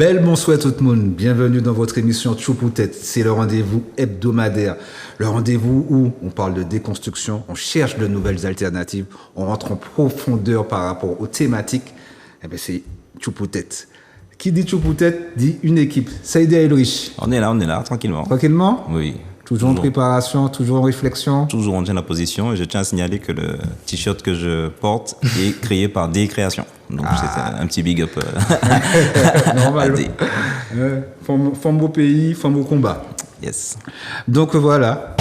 Belle bonsoir tout le monde, bienvenue dans votre émission Tchoupoutette. C'est le rendez-vous hebdomadaire, le rendez-vous où on parle de déconstruction, on cherche de nouvelles alternatives, on rentre en profondeur par rapport aux thématiques. Eh bien c'est Tchoupoutette. Qui dit Tchoupoutette dit une équipe. Saïd Elrich. On est là, tranquillement. Tranquillement? Oui. Toujours en préparation, toujours en réflexion. Toujours on tient la position et je tiens à signaler que le t-shirt que je porte est créé par D Création. Donc c'est un petit big up. Normal. Femme au pays, femme au combat. Yes. Donc voilà.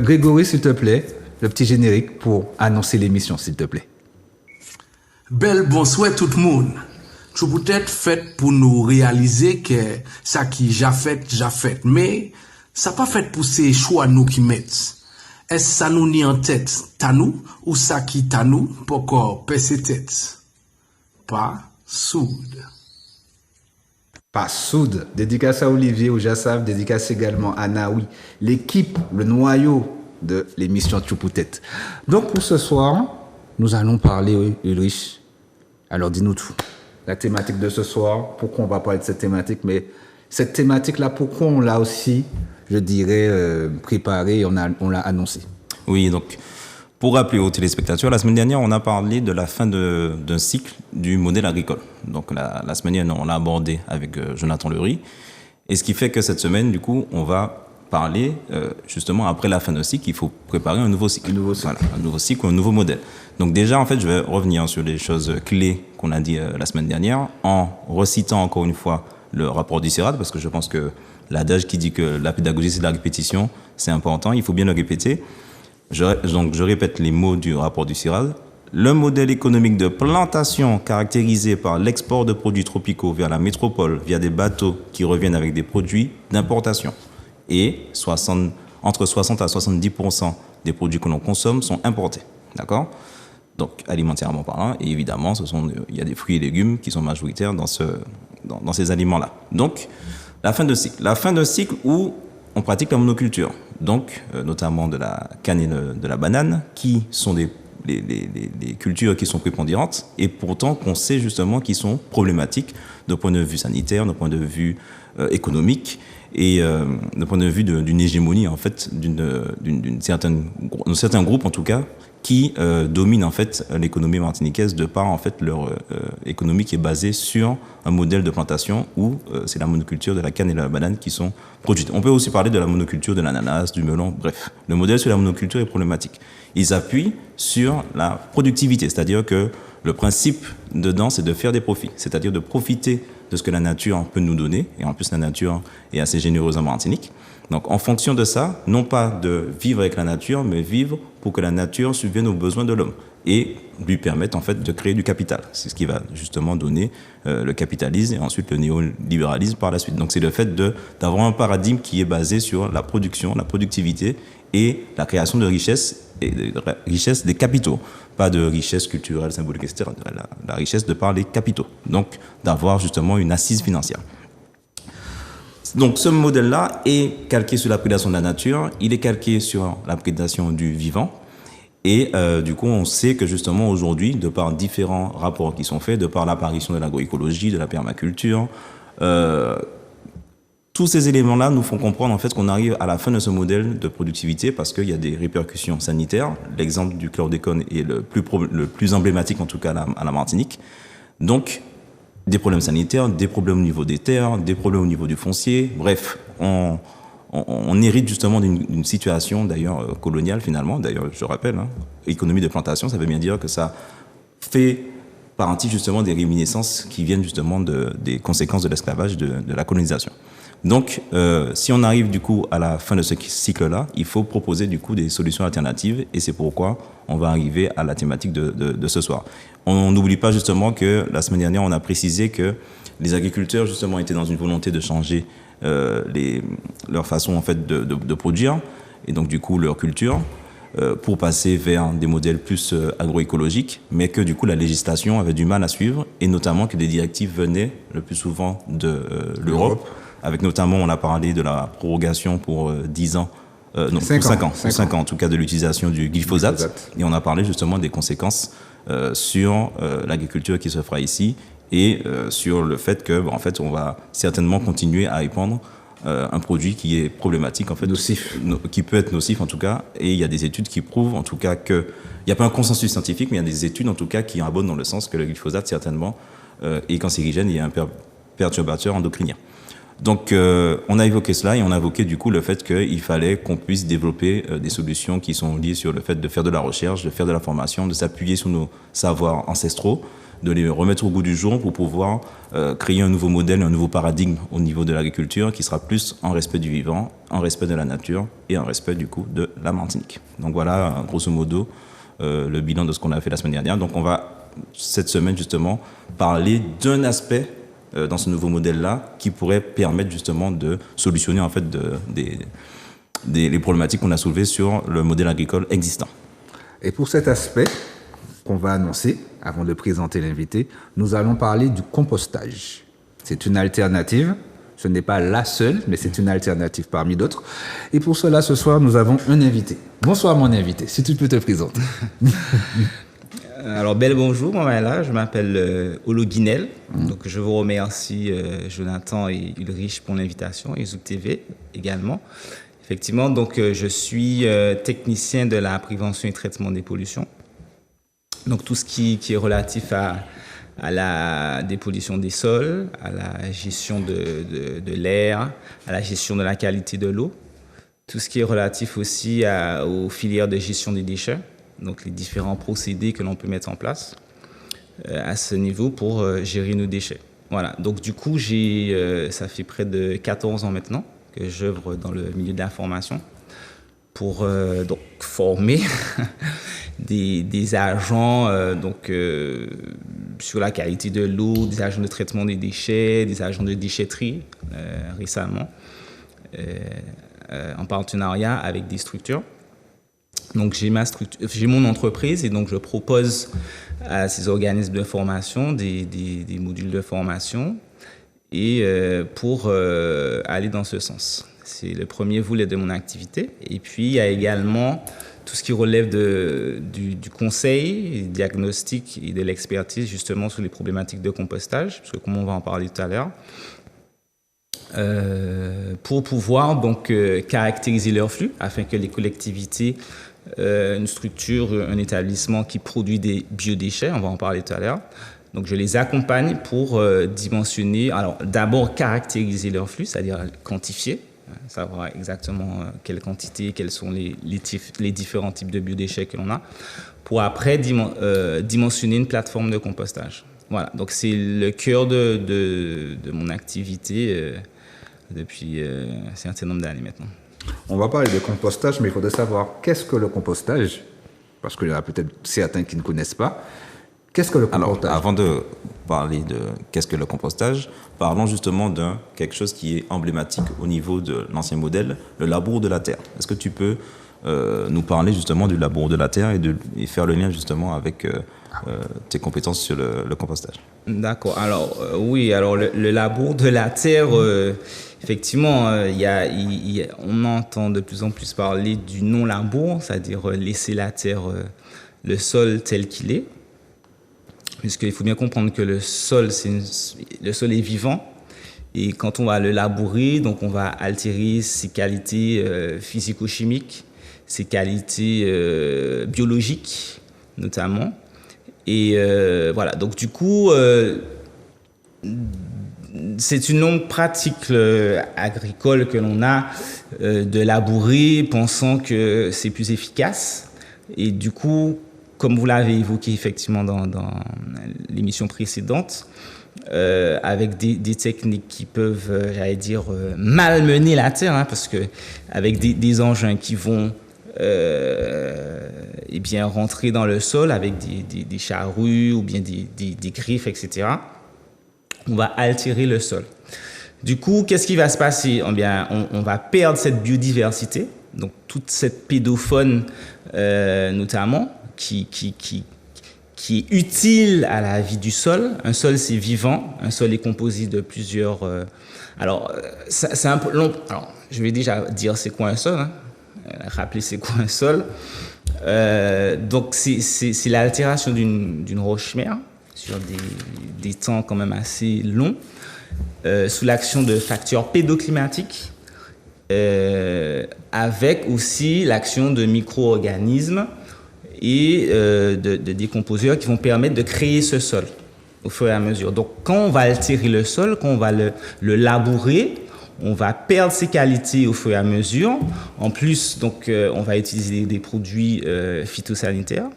Grégory, s'il te plaît, le petit générique pour annoncer l'émission, s'il te plaît. Belle bonsoir tout le monde. Je peux être fait pour nous réaliser que ça qui j'ai fait, mais ça pas fait pour ces choix nous qui mettent. Est-ce ça nous ni en tête, ta nous, ou ça qui ta nous, pour qu'on pèse tête? Pas soude. Pas soude. Dédicace à Olivier, au Jassav, dédicace également à Naoui, l'équipe, le noyau de l'émission Tchoupoutette. Donc pour ce soir, nous allons parler, Ulrich. Alors dis-nous tout. La thématique de ce soir, pourquoi on va parler de cette thématique, mais cette thématique-là, pourquoi on l'a aussi, je dirais, préparée, on l'a annoncé. Oui, donc pour rappeler aux téléspectateurs, la semaine dernière, on a parlé de la fin d'un cycle du modèle agricole. Donc la semaine dernière, on l'a abordé avec Jonathan Lery. Et ce qui fait que cette semaine, du coup, on va parler, justement, après la fin d'un cycle, il faut préparer un nouveau cycle. Voilà, un nouveau cycle ou un nouveau modèle. Donc déjà, en fait, je vais revenir sur les choses clés qu'on a dit la semaine dernière, en recitant encore une fois le rapport du CIRAD, parce que je pense que l'adage qui dit que la pédagogie, c'est de la répétition, c'est important, il faut bien le répéter. Donc je répète les mots du rapport du CIRAD. Le modèle économique de plantation caractérisé par l'export de produits tropicaux vers la métropole via des bateaux qui reviennent avec des produits d'importation. Et entre 60 à 70% des produits que l'on consomme sont importés. D'accord ? Donc, alimentairement parlant, et évidemment, il y a des fruits et légumes qui sont majoritaires dans ces aliments-là. Donc, la fin de cycle. La fin de cycle où on pratique la monoculture. Donc, notamment de la canne et de la banane, qui sont les cultures qui sont prépondérantes, et pourtant qu'on sait justement qu'ils sont problématiques d'un point de vue sanitaire, d'un point de vue économique, et d'un point de vue d'une hégémonie, en fait, d'un certain groupe, en tout cas, qui domine en fait l'économie martiniquaise de par en fait leur économie qui est basée sur un modèle de plantation où c'est la monoculture de la canne et de la banane qui sont produites. On peut aussi parler de la monoculture de l'ananas, du melon, bref. Le modèle sur la monoculture est problématique. Ils appuient sur la productivité, c'est-à-dire que le principe dedans, c'est de faire des profits, c'est-à-dire de profiter de ce que la nature peut nous donner, et en plus la nature est assez généreuse en Martinique. Donc en fonction de ça, non pas de vivre avec la nature, mais vivre pour que la nature subvienne aux besoins de l'homme et lui permette en fait de créer du capital. C'est ce qui va justement donner le capitalisme et ensuite le néolibéralisme par la suite. Donc c'est le fait d'avoir un paradigme qui est basé sur la production, la productivité et la création de richesses et de richesses des capitaux, pas de richesse culturelle, symbolique, etc. La richesse de par les capitaux. Donc d'avoir justement une assise financière. Donc ce modèle-là est calqué sur la prédation de la nature, il est calqué sur la prédation du vivant. Et du coup, on sait que justement aujourd'hui, de par différents rapports qui sont faits, de par l'apparition de l'agroécologie, de la permaculture, tous ces éléments-là nous font comprendre en fait qu'on arrive à la fin de ce modèle de productivité parce qu'il y a des répercussions sanitaires. L'exemple du chlordécone est le plus emblématique en tout cas à la Martinique. Donc, des problèmes sanitaires, des problèmes au niveau des terres, des problèmes au niveau du foncier. Bref, on hérite justement d'une situation d'ailleurs coloniale finalement. D'ailleurs, je rappelle, économie de plantation, ça veut bien dire que ça fait partie justement des réminiscences qui viennent justement des conséquences de l'esclavage, de la colonisation. Donc, si on arrive du coup à la fin de ce cycle-là, il faut proposer du coup des solutions alternatives et c'est pourquoi on va arriver à la thématique de ce soir. On n'oublie pas justement que la semaine dernière, on a précisé que les agriculteurs justement étaient dans une volonté de changer leur façon en fait de produire et donc du coup leur culture pour passer vers des modèles plus agroécologiques, mais que du coup la législation avait du mal à suivre et notamment que des directives venaient le plus souvent de l'Europe. Avec notamment, on a parlé de la prorogation pour 10 ans, non, 5 ans en tout cas, de l'utilisation du glyphosate. Et on a parlé justement des conséquences sur l'agriculture qui se fera ici et sur le fait que, en fait, on va certainement continuer à épandre un produit qui est problématique, en fait, Nocif. Qui peut être nocif en tout cas, et il y a des études qui prouvent en tout cas que, il n'y a pas un consensus scientifique, mais il y a des études en tout cas qui abondent dans le sens que le glyphosate certainement est cancérigène et un perturbateur endocrinien. Donc on a évoqué cela et on a évoqué du coup le fait qu'il fallait qu'on puisse développer des solutions qui sont liées sur le fait de faire de la recherche, de faire de la formation, de s'appuyer sur nos savoirs ancestraux, de les remettre au goût du jour pour pouvoir créer un nouveau modèle, un nouveau paradigme au niveau de l'agriculture qui sera plus en respect du vivant, en respect de la nature et en respect du coup de la Martinique. Donc voilà, grosso modo, le bilan de ce qu'on a fait la semaine dernière. Donc on va cette semaine justement parler d'un aspect dans ce nouveau modèle-là qui pourrait permettre justement de solutionner en fait les problématiques qu'on a soulevées sur le modèle agricole existant. Et pour cet aspect qu'on va annoncer, avant de présenter l'invité, nous allons parler du compostage. C'est une alternative, ce n'est pas la seule, mais c'est une alternative parmi d'autres. Et pour cela, ce soir, nous avons un invité. Bonsoir mon invité, si tu peux te présenter. Alors, bel bonjour, moi là, je m'appelle Olo Guinel. Donc, je vous remercie, Jonathan et Ulrich, pour l'invitation, et Zouk TV également. Effectivement, donc, je suis technicien de la prévention et traitement des pollutions. Donc, tout ce qui est relatif à la dépollution des sols, à la gestion de l'air, à la gestion de la qualité de l'eau. Tout ce qui est relatif aussi aux filières de gestion des déchets. Donc les différents procédés que l'on peut mettre en place à ce niveau pour gérer nos déchets. Voilà, donc du coup, ça fait près de 14 ans maintenant que j'œuvre dans le milieu de l'information pour donc former des agents sur la qualité de l'eau, des agents de traitement des déchets, des agents de déchetterie récemment, en partenariat avec des structures. Donc j'ai mon entreprise et donc je propose à ces organismes de formation des modules de formation et pour aller dans ce sens. C'est le premier volet de mon activité. Et puis il y a également tout ce qui relève du conseil, du diagnostic et de l'expertise justement sur les problématiques de compostage, parce que comme on va en parler tout à l'heure, pour pouvoir donc caractériser leur flux afin que les collectivités, une structure, un établissement qui produit des biodéchets, on va en parler tout à l'heure. Donc, je les accompagne pour dimensionner, alors d'abord caractériser leur flux, c'est-à-dire quantifier, savoir exactement quelle quantité, quels sont les différents types de biodéchets que l'on a, pour après dimensionner une plateforme de compostage. Voilà, donc c'est le cœur de mon activité depuis un certain nombre d'années maintenant. On va parler de compostage, mais il faudrait savoir qu'est-ce que le compostage, parce qu'il y en a peut-être certains qui ne connaissent pas. Qu'est-ce que le compostage? Alors, avant de parler de qu'est-ce que le compostage, parlons justement de quelque chose qui est emblématique au niveau de l'ancien modèle, le labour de la terre. Est-ce que tu peux nous parler justement du labour de la terre et faire le lien justement avec tes compétences sur le compostage? D'accord. Alors, oui, alors le labour de la terre, effectivement, on entend de plus en plus parler du non-labour, c'est-à-dire laisser la terre, le sol tel qu'il est. Puisqu'il faut bien comprendre que le sol est vivant. Et quand on va le labourer, donc on va altérer ses qualités physico-chimiques, ses qualités biologiques notamment. Et voilà, donc du coup, c'est une longue pratique agricole que l'on a de labourer, pensant que c'est plus efficace. Et du coup, comme vous l'avez évoqué effectivement dans l'émission précédente, avec des techniques qui peuvent, j'allais dire, malmener la terre, hein, parce que avec des engins qui vont eh bien, rentrer dans le sol avec des charrues ou bien des griffes, etc., on va altérer le sol. Du coup, qu'est-ce qui va se passer? Eh bien, on va perdre cette biodiversité, donc toute cette pédofaune notamment, qui est utile à la vie du sol. Un sol, c'est vivant. Un sol est composé de plusieurs... Alors, c'est un peu long. Alors, je vais déjà dire c'est quoi un sol, hein. Rappeler c'est quoi un sol. Donc, c'est l'altération d'une roche mère sur des temps quand même assez longs, sous l'action de facteurs pédoclimatiques, avec aussi l'action de micro-organismes et de décomposeurs qui vont permettre de créer ce sol au fur et à mesure. Donc, quand on va altérer le sol, quand on va le labourer, on va perdre ses qualités au fur et à mesure. En plus, donc, on va utiliser des produits phytosanitaires.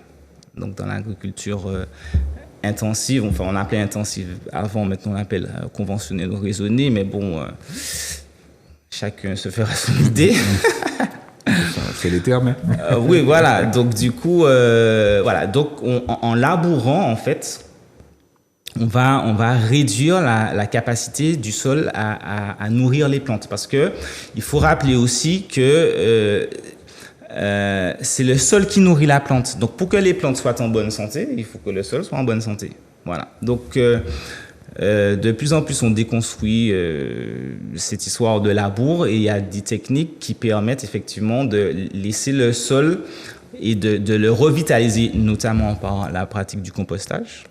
Donc, dans l'agriculture intensive, enfin, on appelait intensive avant, maintenant on appelle conventionnelle ou raisonnée, mais bon, chacun se fera son idée. C'est les termes. Hein? Oui, voilà. Donc, du coup, voilà. Donc, en labourant, en fait, on va réduire la capacité du sol à nourrir les plantes. Parce que il faut rappeler aussi que c'est le sol qui nourrit la plante. Donc, pour que les plantes soient en bonne santé, il faut que le sol soit en bonne santé. Voilà. Donc, de plus en plus, on déconstruit cette histoire de labour et il y a des techniques qui permettent effectivement de laisser le sol et de le revitaliser, notamment par la pratique du compostage,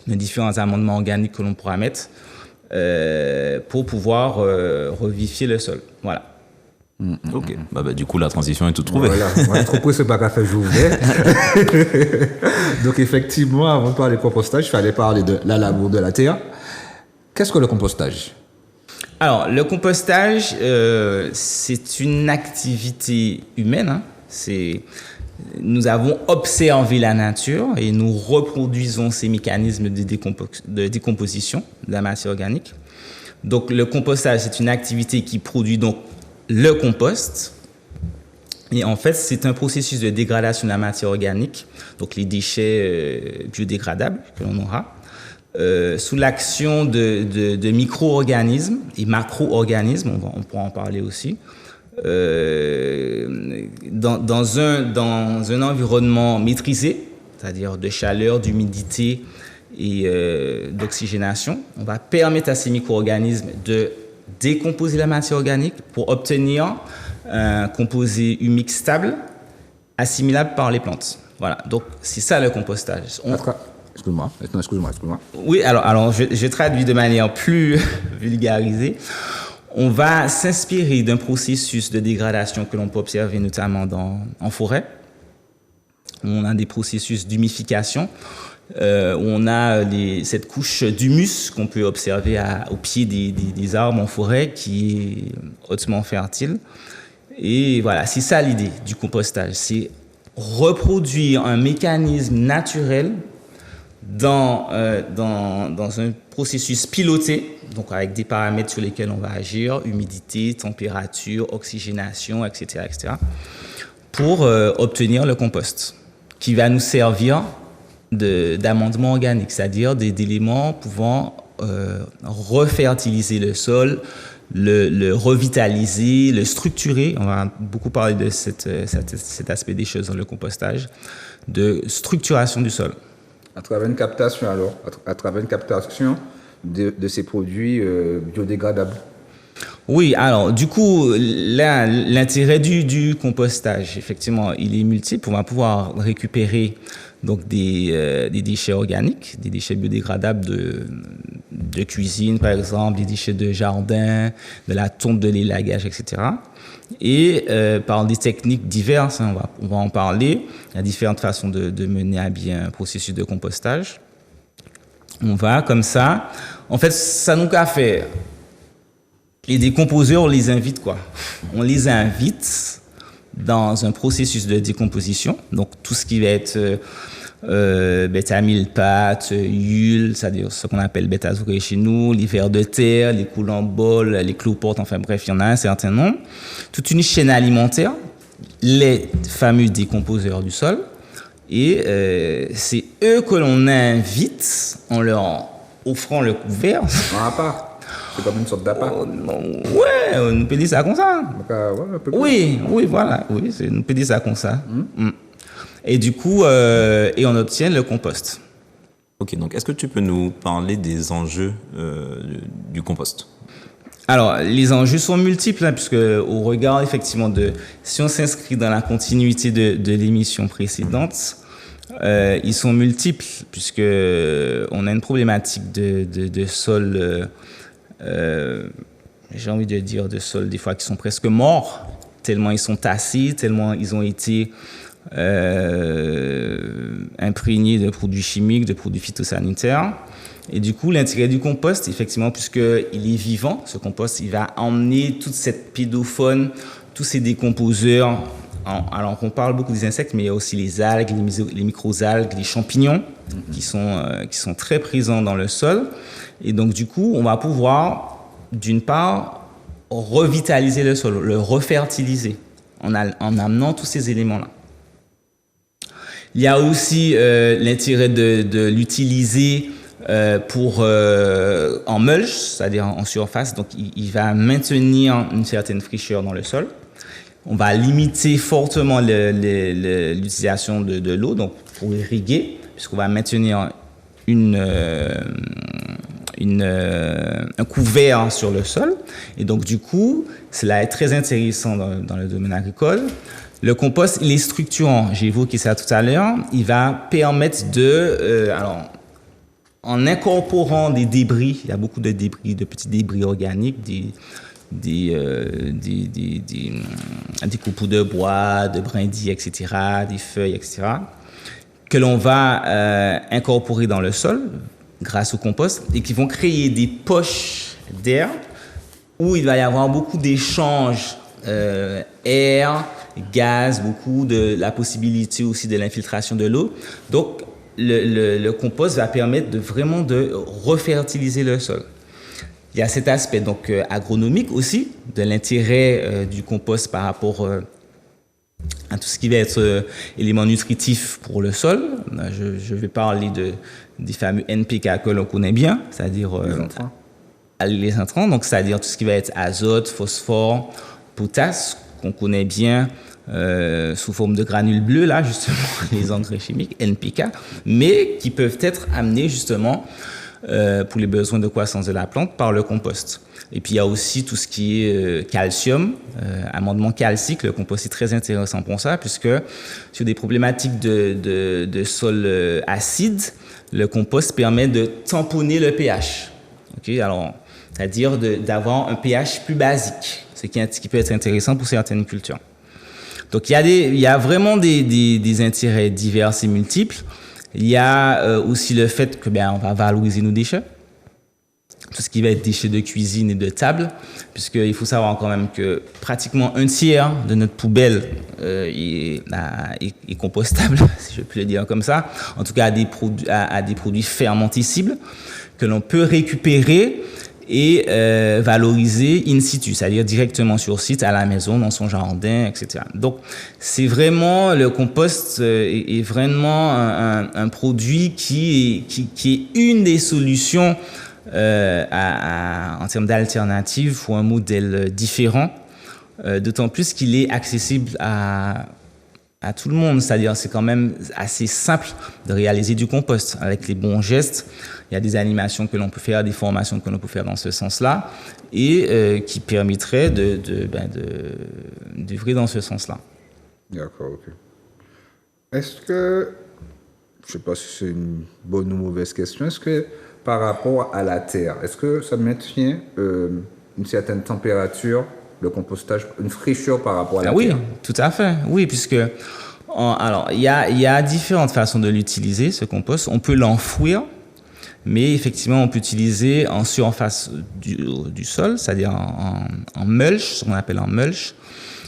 les différents amendements organiques que l'on pourra mettre pour pouvoir revivifier le sol. Voilà. Ok, du coup la transition est toute trouvée. Voilà, trop c'est pas qu'à faire jouer. Donc effectivement, avant de parler de compostage, il fallait parler de la labour de la terre. Qu'est-ce que le compostage? Alors, le compostage, c'est une activité humaine. Hein. Nous avons observé la nature et nous reproduisons ces mécanismes de décomposition de la matière organique. Donc, le compostage, c'est une activité qui produit donc le compost. Et en fait, c'est un processus de dégradation de la matière organique, donc les déchets biodégradables que l'on aura, sous l'action de micro-organismes et macro-organismes, on pourra en parler aussi, dans un environnement maîtrisé, c'est-à-dire de chaleur, d'humidité et d'oxygénation. On va permettre à ces micro-organismes de décomposer la matière organique pour obtenir un composé humique stable, assimilable par les plantes. Voilà, donc c'est ça le compostage. Excuse-moi. Oui, alors je traduis de manière plus vulgarisée. On va s'inspirer d'un processus de dégradation que l'on peut observer notamment en forêt. On a des processus d'humification. On a cette couche d'humus qu'on peut observer au pied des arbres en forêt qui est hautement fertile. Et voilà, c'est ça l'idée du compostage. C'est reproduire un mécanisme naturel dans un processus piloté, donc avec des paramètres sur lesquels on va agir, humidité, température, oxygénation, etc., pour obtenir le compost qui va nous servir d'amendement organique, c'est-à-dire d'éléments pouvant refertiliser le sol, le revitaliser, le structurer. On va beaucoup parler de cet aspect des choses dans le compostage, de structuration du sol. À travers une captation alors, à travers une captation de ces produits biodégradables. Oui, alors du coup, là, l'intérêt du compostage, effectivement, il est multiple. On va pouvoir récupérer donc des déchets organiques, des déchets biodégradables de cuisine, par exemple, des déchets de jardin, de la tonte de l'élagage, etc. Et par des techniques diverses, hein, on va en parler. Il y a différentes façons de mener à bien un processus de compostage. On va comme ça. En fait, ça nous a fait. Les décomposeurs, on les invite quoi? On les invite dans un processus de décomposition. Donc tout ce qui va être bêta-mille-pattes, huile, c'est-à-dire ce qu'on appelle bêta-azouré chez nous, les vers de terre, les coulamboles, les cloportes, enfin bref, il y en a un certain nombre. Toute une chaîne alimentaire, les fameux décomposeurs du sol. Et c'est eux que l'on invite en leur offrant le couvert. Un appart. C'est comme une sorte d'appart. Ouais, on peut dire ça comme ça. Oui, voilà. Oui, on peut dire ça comme ça. Et du coup, et on obtient le compost. Ok, donc est-ce que tu peux nous parler des enjeux du compost? Alors, les enjeux sont multiples, hein, puisque au regard, effectivement, si on s'inscrit dans la continuité de l'émission précédente, Ils sont multiples, puisque on a une problématique de sol, j'ai envie de dire de sol des fois qui sont presque morts, tellement ils sont tassés, tellement ils ont été imprégnés de produits chimiques, de produits phytosanitaires. Et du coup, l'intérêt du compost, effectivement, puisqu'il est vivant, ce compost, il va emmener toute cette pédofaune, tous ces décomposeurs. Alors, on parle beaucoup des insectes, mais il y a aussi les algues, les microalgues, les champignons qui sont très présents dans le sol. Et donc, du coup, on va pouvoir, d'une part, revitaliser le sol, le refertiliser en amenant tous ces éléments-là. Il y a aussi l'intérêt de l'utiliser en mulch, c'est-à-dire en surface. Donc, il va maintenir une certaine fraîcheur dans le sol. On va limiter fortement l'utilisation de l'eau, donc pour irriguer, puisqu'on va maintenir un couvert sur le sol. Et donc, du coup, cela est très intéressant dans le domaine agricole. Le compost, il est structurant. J'ai évoqué ça tout à l'heure. Il va permettre en incorporant des débris, il y a beaucoup de débris, de petits débris organiques, des copeaux de bois, de brindilles, etc., des feuilles, etc., que l'on va incorporer dans le sol grâce au compost et qui vont créer des poches d'air où il va y avoir beaucoup d'échanges air, gaz, beaucoup de la possibilité aussi de l'infiltration de l'eau. Donc, le compost va permettre vraiment de refertiliser le sol. Il y a cet aspect donc agronomique aussi, de l'intérêt du compost par rapport à tout ce qui va être éléments nutritifs pour le sol. Je vais parler des fameux NPK que l'on connaît bien, c'est-à-dire les intrants, donc c'est-à-dire tout ce qui va être azote, phosphore, potasse, qu'on connaît bien sous forme de granules bleus, là justement, les engrais chimiques, NPK, mais qui peuvent être amenés justement pour les besoins de croissance de la plante par le compost. Et puis il y a aussi tout ce qui est calcium, amendement calcique. Le compost est très intéressant pour ça, puisque sur des problématiques de sol acide, le compost permet de tamponner le pH. Okay? Alors, c'est-à-dire d'avoir un pH plus basique, ce qui peut être intéressant pour certaines cultures. Donc il y a vraiment des intérêts divers et multiples. Il y a aussi le fait que on va valoriser nos déchets, tout ce qui va être déchets de cuisine et de table, puisqu'il faut savoir quand même que pratiquement un tiers de notre poubelle est compostable, si je peux le dire comme ça, en tout cas à des produits fermentescibles que l'on peut récupérer et valoriser in situ, c'est-à-dire directement sur site, à la maison, dans son jardin, etc. Donc, c'est vraiment, le compost est vraiment un produit qui est une des solutions en termes d'alternatives pour un modèle différent, d'autant plus qu'il est accessible à tout le monde, c'est-à-dire c'est quand même assez simple de réaliser du compost avec les bons gestes. Il y a des animations que l'on peut faire, des formations que l'on peut faire dans ce sens-là et qui permettraient d'œuvrer dans ce sens-là. D'accord, ok. Est-ce que, je ne sais pas si c'est une bonne ou mauvaise question, est-ce que par rapport à la terre, est-ce que ça maintient une certaine température, le compostage, une fraîcheur par rapport à la terre? Oui, tout à fait. Oui, puisque alors il y a différentes façons de l'utiliser, ce compost. On peut l'enfouir, mais effectivement on peut l'utiliser en surface du sol, c'est-à-dire en mulch, ce qu'on appelle en mulch,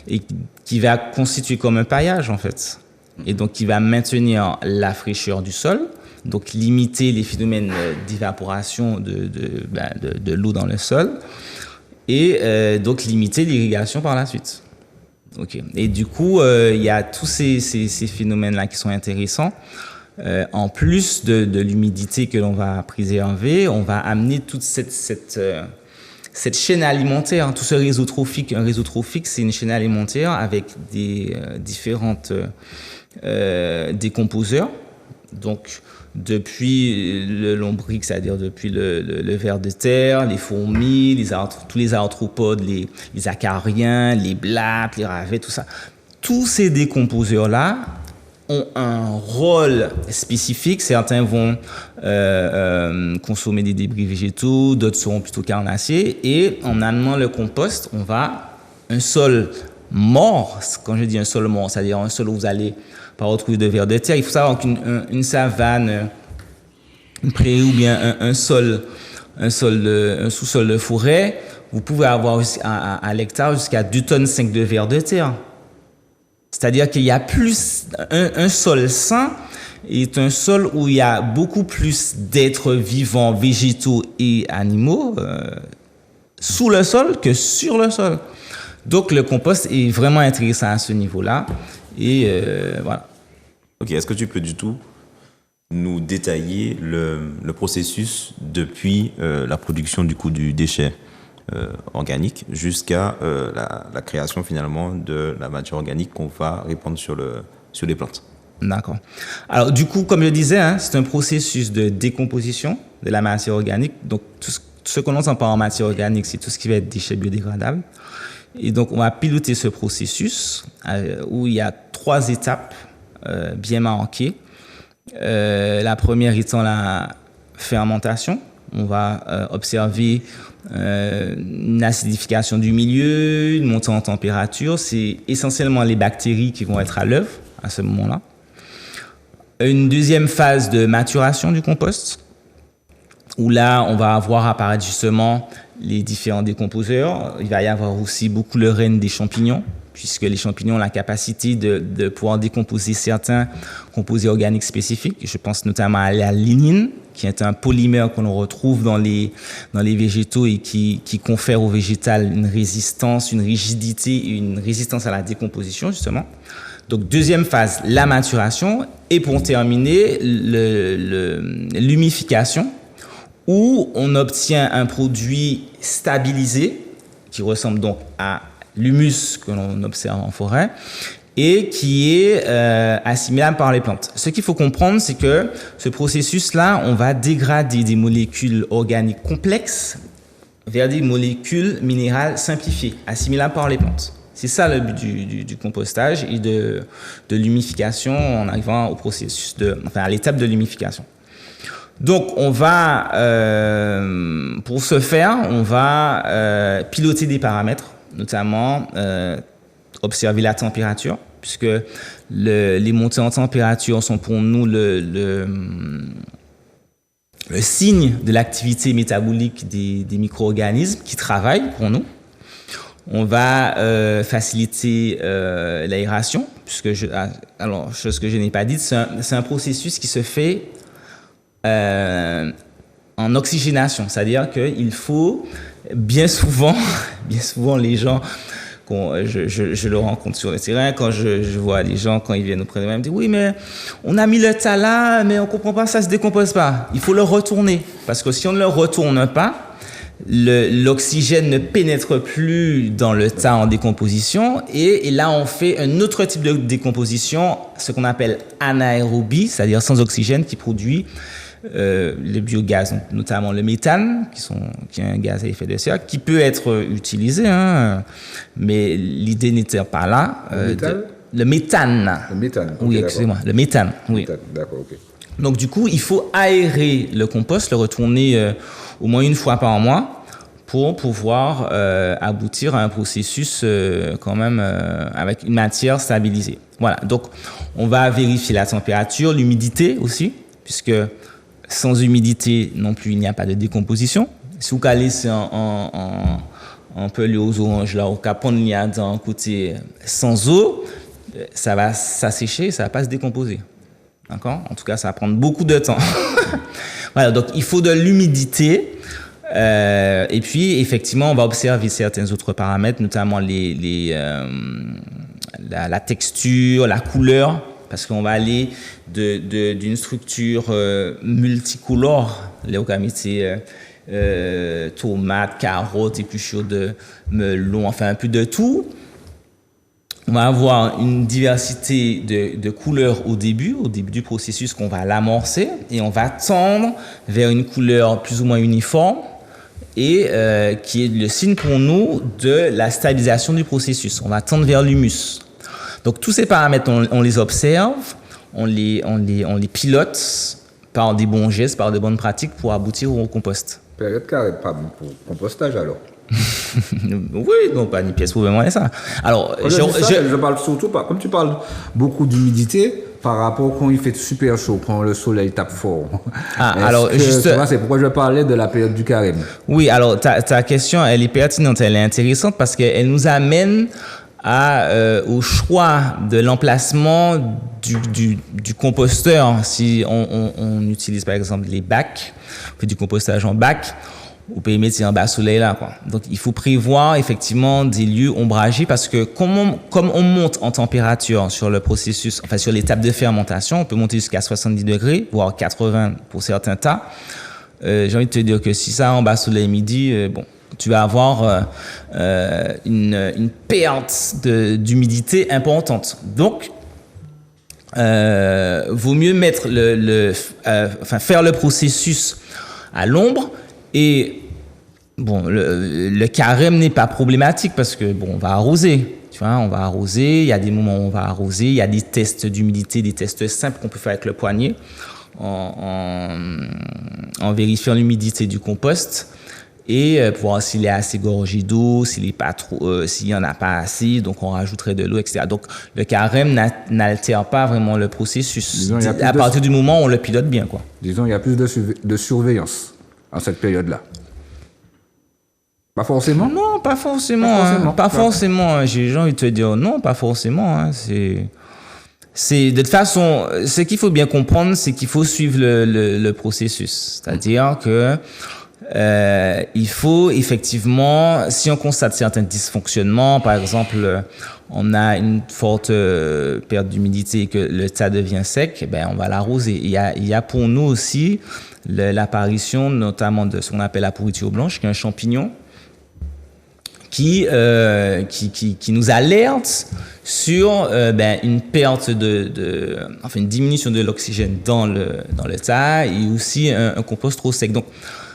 et qui va constituer comme un paillage en fait, et donc qui va maintenir la fraîcheur du sol. Donc limiter les phénomènes d'évaporation de l'eau dans le sol et donc limiter l'irrigation par la suite. Okay. Et du coup, il y a tous ces phénomènes-là qui sont intéressants. En plus de l'humidité que l'on va préserver, on va amener toute cette chaîne alimentaire, tout ce réseau trophique. Un réseau trophique, c'est une chaîne alimentaire avec des différentes décomposeurs. Donc, depuis le lombric, c'est-à-dire depuis le ver de terre, les fourmis, tous les arthropodes, les acariens, les blattes, les ravets, tout ça. Tous ces décomposeurs-là ont un rôle spécifique. Certains vont consommer des débris végétaux, d'autres seront plutôt carnassiers. Et en amenant le compost, on va un sol mort. Quand je dis un sol mort, c'est-à-dire un sol où vous allez pas retrouver de vers de terre. Il faut savoir qu'une savane, une prairie ou bien un sous-sol de forêt, vous pouvez avoir à l'hectare jusqu'à 2,5 tonnes de vers de terre. C'est-à-dire qu'il y a plus, un sol sain est un sol où il y a beaucoup plus d'êtres vivants, végétaux et animaux sous le sol que sur le sol. Donc le compost est vraiment intéressant à ce niveau-là. Et voilà. Ok, est-ce que tu peux du tout nous détailler le processus depuis la production du déchet organique jusqu'à la création finalement de la matière organique qu'on va répandre sur les plantes? D'accord. Alors du coup, comme je disais, c'est un processus de décomposition de la matière organique. Donc tout ce qu'on entend par en matière organique, c'est tout ce qui va être déchets biodégradables. Et donc on va piloter ce processus où il y a 3 étapes bien marquées. La première étant la fermentation. On va observer une acidification du milieu, une montée en température. C'est essentiellement les bactéries qui vont être à l'œuvre à ce moment-là. Une deuxième phase de maturation du compost, où là, on va voir apparaître justement les différents décomposeurs. Il va y avoir aussi beaucoup le règne des champignons, puisque les champignons ont la capacité de pouvoir décomposer certains composés organiques spécifiques. Je pense notamment à la lignine, qui est un polymère qu'on retrouve dans les végétaux et qui confère au végétal une résistance, une rigidité, une résistance à la décomposition, justement. Donc, deuxième phase, la maturation. Et pour terminer, l'humification, où on obtient un produit stabilisé, qui ressemble donc à l'humus que l'on observe en forêt, et qui est assimilable par les plantes. Ce qu'il faut comprendre, c'est que ce processus-là, on va dégrader des molécules organiques complexes vers des molécules minérales simplifiées, assimilables par les plantes. C'est ça le but du compostage et de l'humification en arrivant au processus à l'étape de l'humification. Donc, on va, pour ce faire, on va piloter des paramètres, notamment observer la température, puisque les montées en température sont pour nous le signe de l'activité métabolique des micro-organismes qui travaillent pour nous. On va faciliter l'aération, puisque chose que je n'ai pas dite, c'est un processus qui se fait en oxygénation, c'est-à-dire qu'il faut bien souvent les gens, je le rencontre sur le terrain, quand je vois les gens, quand ils viennent auprès de moi, ils me disent « Oui, mais on a mis le tas là, mais on ne comprend pas, ça ne se décompose pas. Il faut le retourner. » Parce que si on ne le retourne pas, l'oxygène ne pénètre plus dans le tas en décomposition et là on fait un autre type de décomposition, ce qu'on appelle anaérobie, c'est-à-dire sans oxygène, qui produit le biogaz, notamment le méthane, qui est un gaz à effet de serre, qui peut être utilisé, mais l'idée n'était pas là. Le méthane. Le méthane. Okay, oui, excusez-moi, le méthane. Oui. Méthane. D'accord, ok. Donc du coup, il faut aérer le compost, le retourner au moins une fois par mois pour pouvoir aboutir à un processus quand même avec une matière stabilisée. Voilà, donc on va vérifier la température, l'humidité aussi, puisque sans humidité non plus, il n'y a pas de décomposition. Si vous calez un peu les aux oranges là, au capon, il y a d'un côté sans eau, ça va s'assécher, ça va pas se décomposer. D'accord ? En tout cas, ça va prendre beaucoup de temps. Voilà, donc il faut de l'humidité. Et puis, effectivement, on va observer certains autres paramètres, notamment la texture, la couleur, parce qu'on va aller d'une structure multicolore, les tomates, carottes, épluchures de melon, enfin un peu de tout. On va avoir une diversité de couleurs au début du processus qu'on va l'amorcer, et on va tendre vers une couleur plus ou moins uniforme et qui est le signe pour nous de la stabilisation du processus. On va tendre vers l'humus. Donc tous ces paramètres, on les observe, on les pilote par des bons gestes, par de bonnes pratiques pour aboutir au compost. Période carrée, pas bon pour compostage alors. Oui, non, pas ni pièce pour vraiment ça. Alors, je parle surtout pas. Comme tu parles beaucoup d'humidité, par rapport quand il fait super chaud, quand le soleil tape fort. Alors, c'est pourquoi je parlais de la période du carême. Oui, alors ta question, elle est pertinente, elle est intéressante parce qu'elle nous amène au choix de l'emplacement du composteur. Si on utilise par exemple les bacs, on fait du compostage en bac, vous pouvez mettre en bas soleil là, quoi. Donc il faut prévoir effectivement des lieux ombragés parce que comme on monte en température sur le processus, enfin sur l'étape de fermentation, on peut monter jusqu'à 70 degrés, voire 80 pour certains tas. J'ai envie de te dire que si ça en bas soleil midi, tu vas avoir une perte d'humidité importante. Donc, vaut mieux mettre faire le processus à l'ombre. Et le carême n'est pas problématique parce que on va arroser. Tu vois, on va arroser. Il y a des moments où on va arroser. Il y a des tests d'humidité, des tests simples qu'on peut faire avec le poignet en vérifiant l'humidité du compost. Et pour voir s'il est assez gorgé d'eau, s'il y en a pas assez, donc on rajouterait de l'eau, etc. Donc le carême n'altère pas vraiment le processus. Disons, à partir du moment où on le pilote bien, quoi. Disons, il y a plus de surveillance à cette période-là. Pas forcément? Non, pas forcément. Pas forcément. J'ai envie de te dire non, pas forcément. Hein. C'est de toute façon, ce qu'il faut bien comprendre, c'est qu'il faut suivre le processus. C'est-à-dire que il faut effectivement, si on constate certains dysfonctionnements, par exemple, on a une forte perte d'humidité et que le tas devient sec, on va l'arroser. Il y a pour nous aussi l'apparition notamment de ce qu'on appelle la pourriture blanche, qui est un champignon qui nous alerte sur une perte une diminution de l'oxygène dans le tas et aussi un compost trop sec. Donc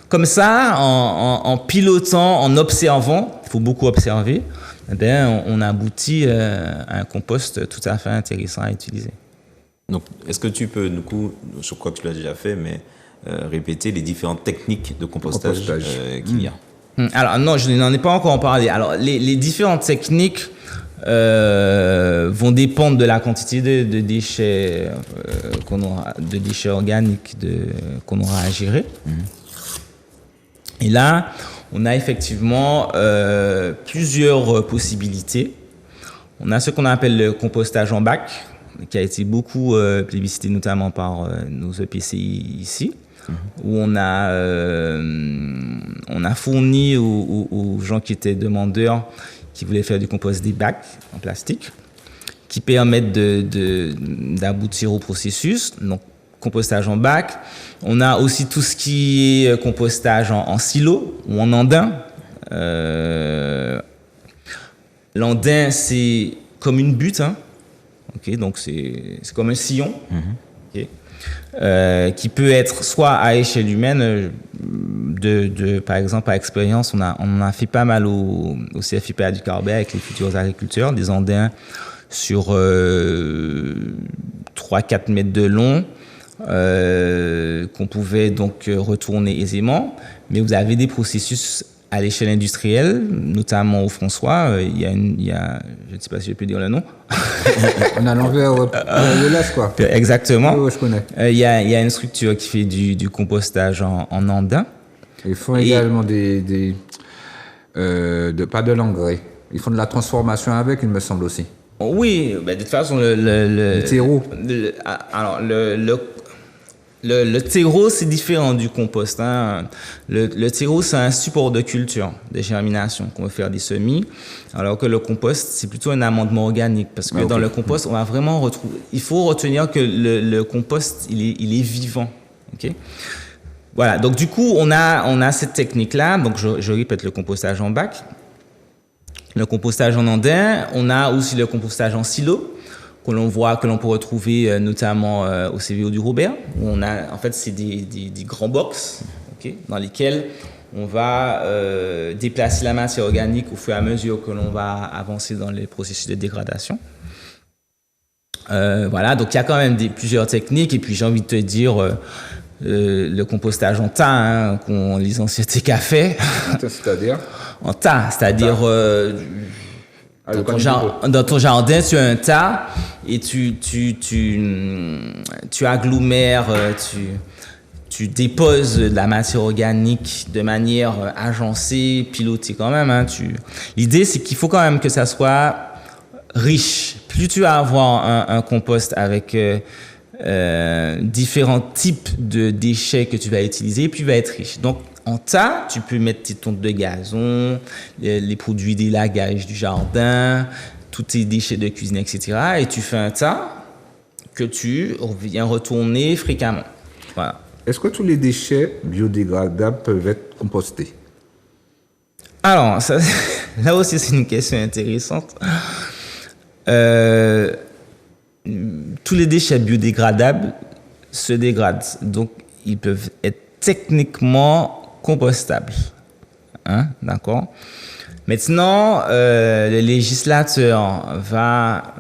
comme ça, en pilotant, en observant, il faut beaucoup observer, on aboutit à un compost tout à fait intéressant à utiliser. Donc, est-ce que tu peux, du coup, je crois que tu l'as déjà fait, mais répéter les différentes techniques de compostage qu'il y a? Alors, non, je n'en ai pas encore parlé. Alors, les différentes techniques vont dépendre de la quantité de déchets qu'on aura, de déchets organiques qu'on aura à gérer. Et là, on a effectivement plusieurs possibilités. On a ce qu'on appelle le compostage en bac, qui a été beaucoup plébiscité notamment par nos EPCI ici, où on a fourni aux gens qui étaient demandeurs, qui voulaient faire du compost des bacs en plastique, qui permettent d'aboutir au processus. Donc, compostage en bac. On a aussi tout ce qui est compostage en silo ou en andin. L'andin, c'est comme une butte, hein. Okay, donc c'est comme un sillon, okay. Qui peut être soit à échelle humaine, par exemple, par expérience, on a fait pas mal au CFIPA du Carbet avec les futurs agriculteurs, des andins sur 3-4 mètres de long, qu'on pouvait donc retourner aisément, mais vous avez des processus à l'échelle industrielle, notamment au François. Il y a, je ne sais pas si je peux dire le nom. On a l'envers de l'Est, quoi. Exactement. Oui, je connais. Il y a une structure qui fait du compostage en andin. Ils font également pas de l'engrais. Ils font de la transformation avec, il me semble aussi. Oui, de toute façon, le terreau. Le terreau, c'est différent du compost. Hein. Le terreau, c'est un support de culture, de germination, qu'on va faire des semis, alors que le compost, c'est plutôt un amendement organique, parce que dans le compost, on va vraiment retrouver... Il faut retenir que le compost, il est vivant. Okay? Voilà, donc du coup, on a cette technique-là. Donc je répète, le compostage en bac, le compostage en andin. On a aussi le compostage en silo, que l'on peut retrouver notamment au CVO du Robert, où on a, en fait, c'est des grands box, okay, dans lesquels on va déplacer la matière organique au fur et à mesure que l'on va avancer dans les processus de dégradation. Voilà, donc il y a quand même plusieurs techniques. Et puis j'ai envie de te dire, le compostage en tas, hein, qu'on les anciens TK fait. C'est-à-dire En tas, c'est-à-dire dans ton jardin, tu as un tas et tu agglomères, tu déposes de la matière organique de manière agencée, pilotée quand même. Hein, L'idée, c'est qu'il faut quand même que ça soit riche. Plus tu vas avoir un compost avec différents types de déchets que tu vas utiliser, plus il va être riche. Donc, en tas, tu peux mettre tes tontes de gazon, les produits d'élagage du jardin, tous tes déchets de cuisine, etc. Et tu fais un tas que tu viens retourner fréquemment. Voilà. Est-ce que tous les déchets biodégradables peuvent être compostés? Alors, ça, là aussi, c'est une question intéressante. Tous les déchets biodégradables se dégradent. Donc, ils peuvent être techniquement compostables. Hein? D'accord? Maintenant, le législateur va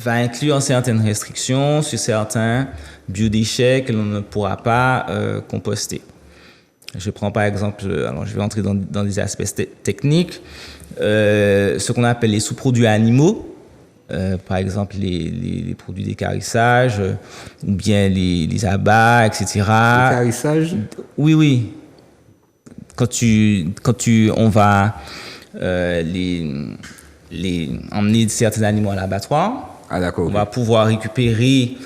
inclure certaines restrictions sur certains biodéchets que l'on ne pourra pas composter. Je prends par exemple, alors je vais entrer dans des aspects techniques, ce qu'on appelle les sous-produits animaux, par exemple les produits d'équarrissage, ou bien les abats, etc. L'équarrissage? Oui. Quand on va emmener certains animaux à l'abattoir, Ah, d'accord. on va pouvoir récupérer.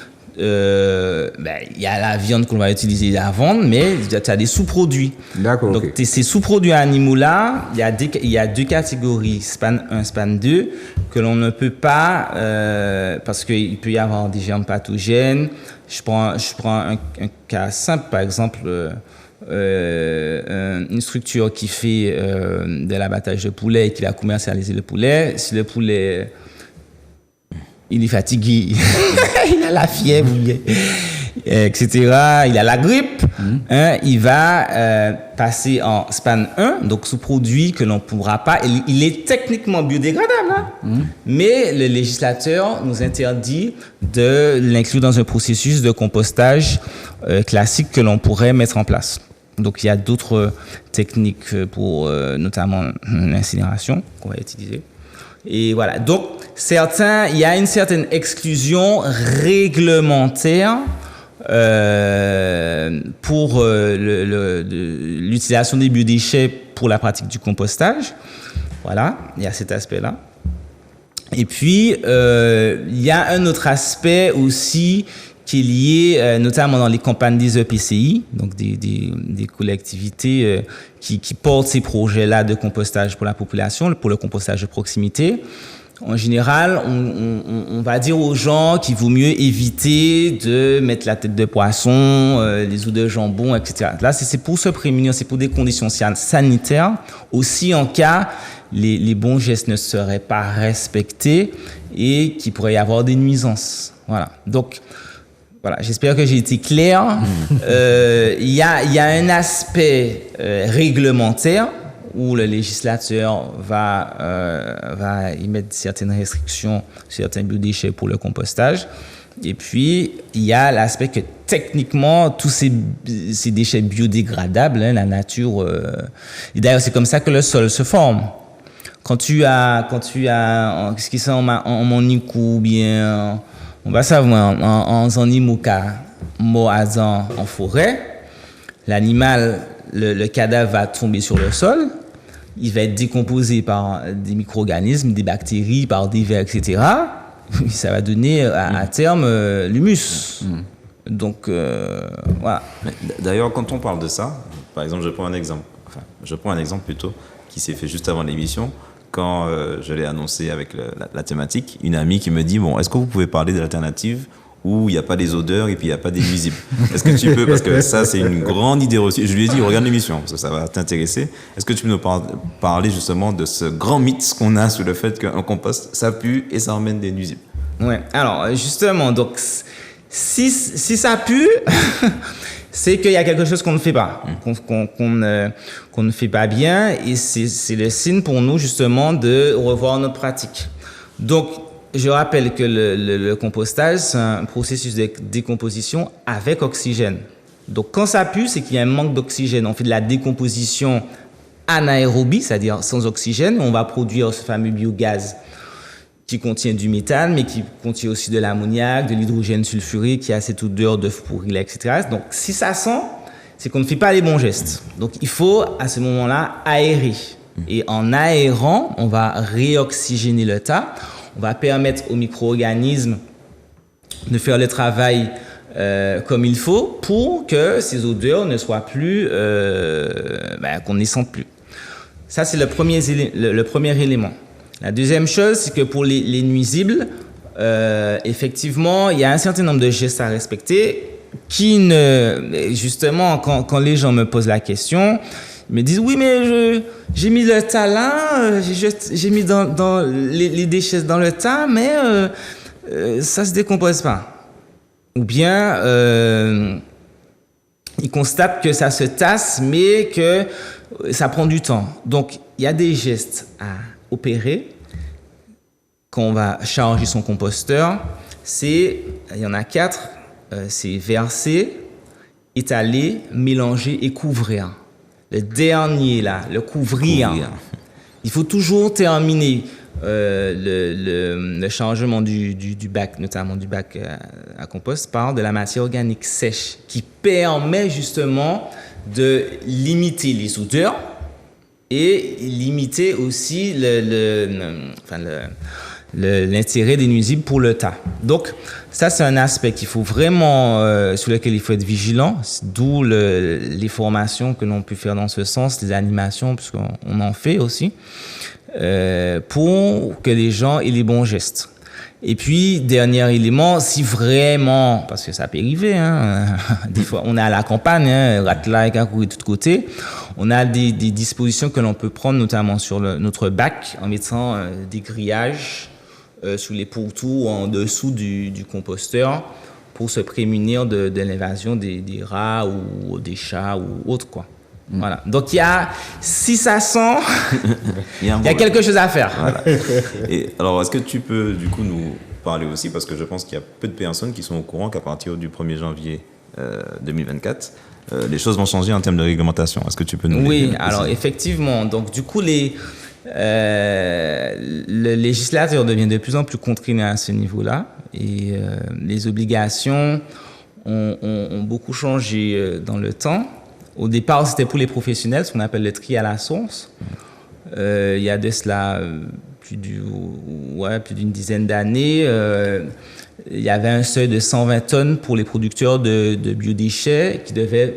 Il y a la viande qu'on va utiliser à vendre, mais tu as des sous-produits. D'accord. Donc, ces sous-produits animaux-là, il y a deux catégories, span 1, span 2, que l'on ne peut pas, parce qu'il peut y avoir des germes pathogènes. Je prends un cas simple, par exemple, une structure qui fait de l'abattage de poulet et qui va commercialiser le poulet. Si le poulet il est fatigué, il a la fièvre, etc., il a la grippe, hein, il va passer en span 1, donc sous-produit que l'on ne pourra pas. Il est techniquement biodégradable, hein, mais le législateur nous interdit de l'inclure dans un processus de compostage classique que l'on pourrait mettre en place. Donc il y a d'autres techniques pour notamment l'incinération qu'on va utiliser. Et voilà. Donc, il y a une certaine exclusion réglementaire pour l'utilisation des biodéchets pour la pratique du compostage. Voilà, il y a cet aspect-là. Et puis, il y a un autre aspect aussi qui est lié notamment dans les campagnes des EPCI, donc des collectivités qui portent ces projets-là de compostage pour la population, pour le compostage de proximité. En général, on va dire aux gens qu'il vaut mieux éviter de mettre la tête de poisson, les os de jambon, etc. Là, c'est pour se prémunir, c'est pour des conditions sanitaires. Aussi, en cas, les bons gestes ne seraient pas respectés et qu'il pourrait y avoir des nuisances. Voilà. Donc, voilà, j'espère que j'ai été clair. Il y a un aspect réglementaire où le législateur va y mettre certaines restrictions sur certains biodéchets pour le compostage. Et puis, il y a l'aspect que techniquement, tous ces déchets biodégradables, hein, la nature... et d'ailleurs, c'est comme ça que le sol se forme. Quand tu as ce qui sont en monico ou bien... On va savoir, en zanimoka, moazan en forêt, l'animal, le cadavre va tomber sur le sol, il va être décomposé par des micro-organismes, des bactéries, par des vers, etc. Ça va donner à terme l'humus. Donc, voilà. D'ailleurs, quand on parle de ça, par exemple, je prends un exemple plutôt, qui s'est fait juste avant l'émission. Quand je l'ai annoncé avec la thématique, une amie qui me dit, bon, est-ce que vous pouvez parler de l'alternative où il n'y a pas des odeurs et puis il n'y a pas des nuisibles? Est-ce que tu peux, parce que ça c'est une grande idée reçue. Je lui ai dit, regarde l'émission, ça va t'intéresser. Est-ce que tu peux nous parler justement de ce grand mythe qu'on a sur le fait qu'un compost, ça pue et ça emmène des nuisibles? Ouais, alors justement, donc si ça pue... c'est qu'il y a quelque chose qu'on ne fait pas, qu'on ne fait pas bien, et c'est le signe pour nous justement de revoir nos pratiques. Donc, je rappelle que le compostage, c'est un processus de décomposition avec oxygène. Donc, quand ça pue, c'est qu'il y a un manque d'oxygène. On fait de la décomposition anaérobie, c'est-à-dire sans oxygène. On va produire ce fameux biogaz qui contient du méthane, mais qui contient aussi de l'ammoniac, de l'hydrogène sulfuré, qui a cette odeur d'œuf pourri, là, etc. Donc, si ça sent, c'est qu'on ne fait pas les bons gestes. Donc, il faut, à ce moment-là, aérer. Et en aérant, on va réoxygéner le tas. On va permettre aux micro-organismes de faire le travail comme il faut pour que ces odeurs ne soient plus, qu'on ne les sente plus. Ça, c'est le premier élément. La deuxième chose, c'est que pour les nuisibles, effectivement, il y a un certain nombre de gestes à respecter qui ne... Justement, quand les gens me posent la question, ils me disent « Oui, mais j'ai mis le tas là, j'ai mis dans les déchets dans le tas, mais ça ne se décompose pas. » Ou bien, ils constatent que ça se tasse, mais que ça prend du temps. Donc, il y a des gestes à opérer quand on va charger son composteur. Il y en a 4. C'est verser, étaler, mélanger et couvrir. Le dernier, là, le couvrir. Il faut toujours terminer le changement du bac, notamment du bac à compost, par de la matière organique sèche qui permet justement de limiter les odeurs et limiter aussi l'intérêt des nuisibles pour le tas. Donc, ça, c'est un aspect qu'il faut vraiment, sur lequel il faut être vigilant, d'où les formations que l'on peut faire dans ce sens, les animations, puisqu'on en fait aussi, pour que les gens aient les bons gestes. Et puis, dernier élément, si vraiment, parce que ça peut arriver, des fois, on est à la campagne, ratelac à courir de tous côtés, on a des dispositions que l'on peut prendre, notamment sur notre bac, en mettant des grillages sous les pourtours ou en dessous du composteur pour se prémunir de l'invasion des rats ou des chats ou autres, quoi. Voilà. Donc, si ça sent, il y a quelque chose à faire. Voilà. Et alors, est-ce que tu peux, du coup, nous parler aussi, parce que je pense qu'il y a peu de personnes qui sont au courant qu'à partir du 1er janvier 2024, les choses vont changer en termes de réglementation. Est-ce que tu peux nous Oui, alors effectivement. Donc, du coup, le législateur devient de plus en plus contraignant à ce niveau-là. Et les obligations ont beaucoup changé dans le temps. Au départ, c'était pour les professionnels, ce qu'on appelle le tri à la source. Il y a de cela plus d'une dizaine d'années. Il y avait un seuil de 120 tonnes pour les producteurs de biodéchets qui devaient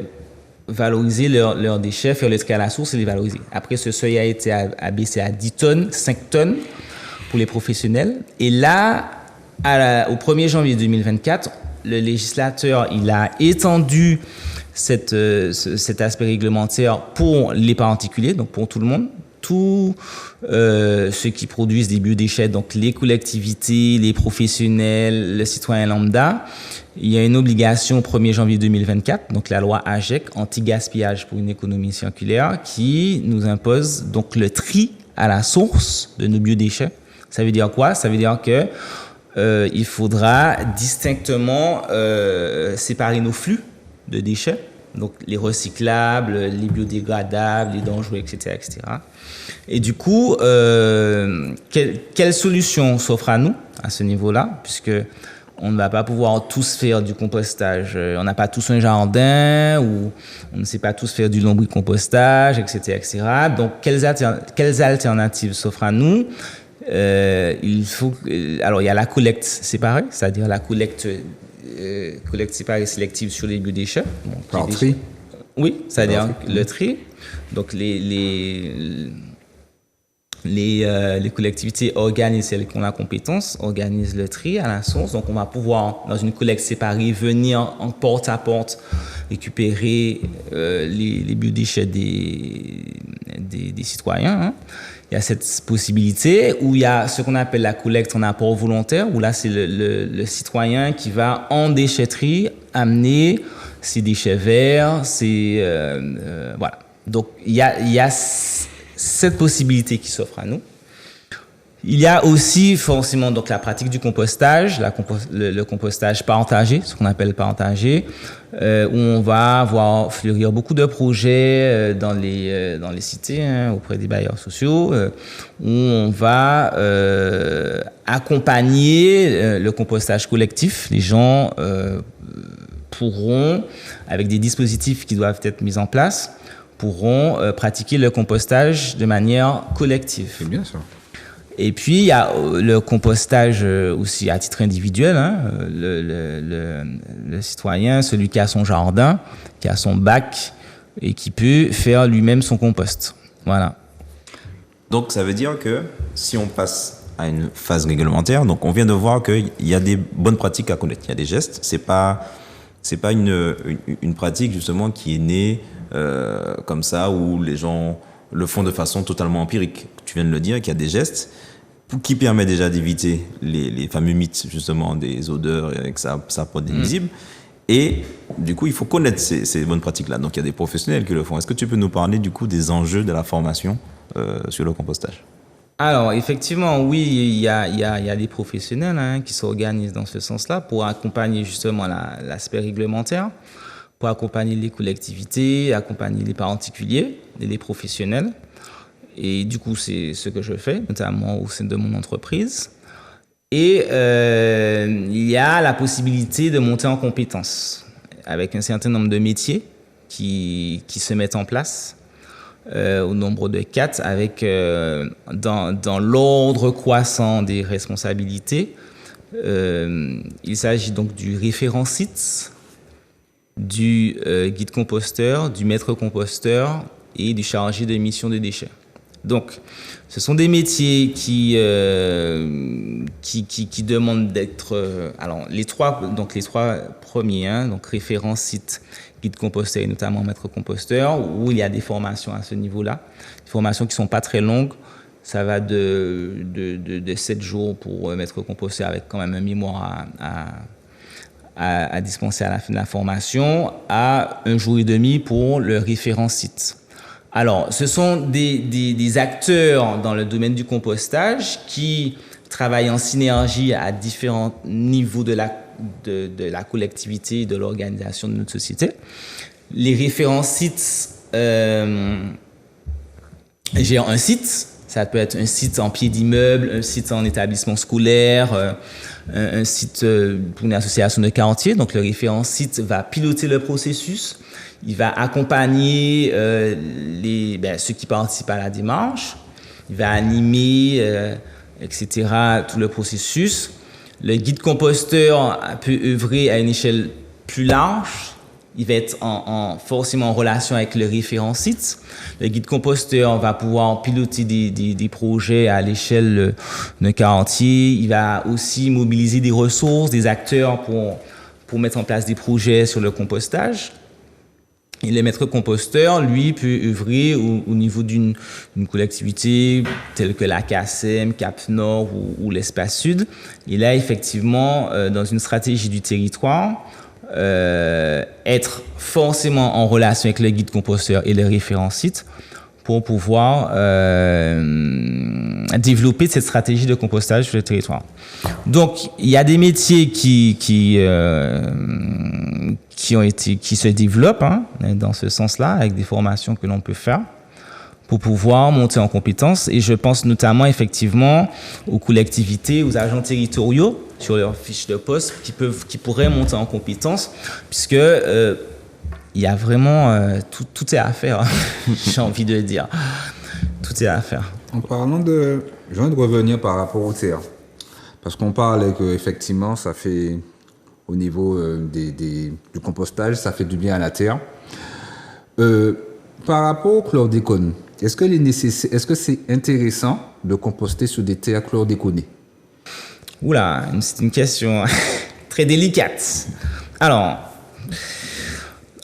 valoriser leurs déchets, faire le tri à la source et les valoriser. Après, ce seuil a été abaissé à 10 tonnes, 5 tonnes pour les professionnels. Et là, au 1er janvier 2024, le législateur, il a étendu cet aspect réglementaire pour les particuliers, donc pour tout le monde, tous ceux qui produisent des biodéchets, donc les collectivités, les professionnels, le citoyen lambda. Il y a une obligation au 1er janvier 2024, donc la loi AGEC, anti-gaspillage pour une économie circulaire, qui nous impose donc le tri à la source de nos biodéchets. Ça veut dire quoi? Ça veut dire que il faudra distinctement séparer nos flux de déchets, donc les recyclables, les biodégradables, les dangereux, etc., etc. Et du coup, quelle solution s'offre à nous à ce niveau-là, puisque on ne va pas pouvoir tous faire du compostage, on n'a pas tous un jardin, ou on ne sait pas tous faire du lombricompostage, etc., etc. Donc, quelles alternatives s'offrent à nous? Alors, il y a la collecte séparée, c'est-à-dire la collecte séparée sélective sur les biodéchets. Par tri? Oui, c'est-à-dire le tri. Donc, les collectivités organisent, celles qui ont la compétence, organisent le tri à la source. Donc, on va pouvoir, dans une collecte séparée, venir en porte à porte récupérer les biodéchets des citoyens. Il y a cette possibilité où il y a ce qu'on appelle la collecte en apport volontaire, où là, c'est le citoyen qui va en déchetterie amener ses déchets verts, voilà. Donc, il y a cette possibilité qui s'offre à nous. Il y a aussi forcément donc la pratique du compostage, le compostage partagé, ce qu'on appelle partagé, où on va voir fleurir beaucoup de projets dans les cités, auprès des bailleurs sociaux, où on va accompagner le compostage collectif. Les gens pourront, avec des dispositifs qui doivent être mis en place, pourront pratiquer le compostage de manière collective. C'est bien ça. Et puis, il y a le compostage aussi à titre individuel. Le citoyen, celui qui a son jardin, qui a son bac et qui peut faire lui-même son compost. Voilà. Donc, ça veut dire que si on passe à une phase réglementaire, donc on vient de voir qu'il y a des bonnes pratiques à connaître. Il y a des gestes. C'est pas une pratique, justement, qui est née comme ça, où les gens le font de façon totalement empirique. Tu viens de le dire, qu'il y a des gestes qui permettent déjà d'éviter les fameux mythes, justement, des odeurs et que ça peut être nuisible. Et du coup, il faut connaître ces bonnes pratiques-là. Donc, il y a des professionnels qui le font. Est-ce que tu peux nous parler, du coup, des enjeux de la formation sur le compostage? Alors, effectivement, oui, il y a des professionnels qui s'organisent dans ce sens-là pour accompagner justement l'aspect réglementaire, pour accompagner les collectivités, accompagner les particuliers et les professionnels. Et du coup, c'est ce que je fais, notamment au sein de mon entreprise. Et il y a la possibilité de monter en compétences avec un certain nombre de métiers qui se mettent en place au nombre de 4, avec dans l'ordre croissant des responsabilités. Il s'agit donc du référent site, du guide composteur, du maître composteur et du chargé de mission de déchets. Donc, ce sont des métiers qui demandent d'être... alors, les trois premiers, donc référent site, guide composteur et notamment maître composteur, où il y a des formations à ce niveau-là. Des formations qui ne sont pas très longues. Ça va de 7 jours pour maître composteur avec quand même un mémoire à dispenser à la fin de la formation, à 1 jour et demi pour le référent site. Alors, ce sont des acteurs dans le domaine du compostage qui travaillent en synergie à différents niveaux de la collectivité et de l'organisation de notre société. Les référents sites gèrent un site. Ça peut être un site en pied d'immeuble, un site en établissement scolaire, un site pour une association de quartier. Donc, le référent site va piloter le processus. Il va accompagner ceux qui participent à la démarche. Il va animer, etc., tout le processus. Le guide composteur peut œuvrer à une échelle plus large. Il va être forcément en relation avec le référent site. Le guide composteur va pouvoir piloter des projets à l'échelle d'un quartier. Il va aussi mobiliser des ressources, des acteurs pour mettre en place des projets sur le compostage. Et le maître composteur, lui, peut œuvrer au niveau d'une collectivité telle que la CACEM, Cap Nord ou l'Espace Sud. Et là, effectivement, dans une stratégie du territoire, être forcément en relation avec le guide composteur et le référent site pour pouvoir développer cette stratégie de compostage sur le territoire. Donc, il y a des métiers qui se développent dans ce sens-là, avec des formations que l'on peut faire pour pouvoir monter en compétences. Et je pense notamment, effectivement, aux collectivités, aux agents territoriaux sur leurs fiches de poste qui pourraient monter en compétences, puisque il y a vraiment tout est à faire, j'ai envie de dire. Tout est à faire. En parlant j'ai envie de revenir par rapport au terre. Parce qu'on parlait qu'effectivement, ça fait, au niveau du compostage, ça fait du bien à la terre. Par rapport au chlordécone, est-ce que c'est intéressant de composter sur des terres chlordéconées? Oula, c'est une question très délicate. Alors,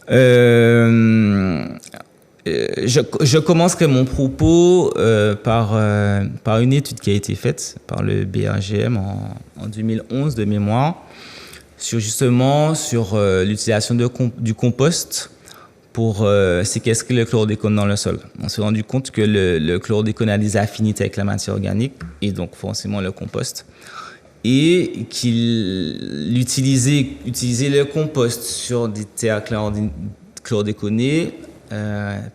je commencerai mon propos par une étude qui a été faite par le BRGM en 2011 de mémoire sur l'utilisation du compost pour séquestrer le chlordécone dans le sol. On s'est rendu compte que le chlordécone a des affinités avec la matière organique et donc forcément le compost. Et utiliser le compost sur des terres chlordéconées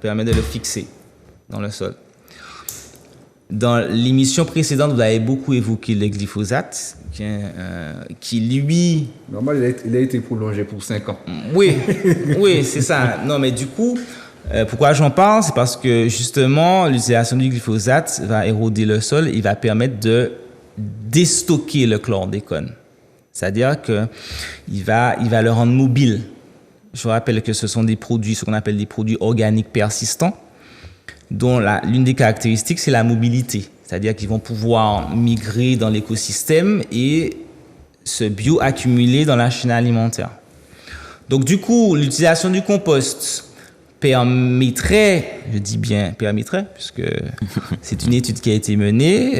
permet de le fixer dans le sol. Dans l'émission précédente, vous avez beaucoup évoqué le glyphosate, qui lui... Normalement, il a été prolongé pour 5 ans. Oui, oui, c'est ça. Non, mais du coup, pourquoi j'en parle? C'est parce que justement, l'utilisation du glyphosate va éroder le sol et va permettre de déstocker le chlordécone. C'est-à-dire qu'il va le rendre mobile. Je vous rappelle que ce sont des produits, ce qu'on appelle des produits organiques persistants, dont l'une des caractéristiques, c'est la mobilité. C'est-à-dire qu'ils vont pouvoir migrer dans l'écosystème et se bioaccumuler dans la chaîne alimentaire. Donc du coup, l'utilisation du compost permettrait, je dis bien permettrait, puisque c'est une étude qui a été menée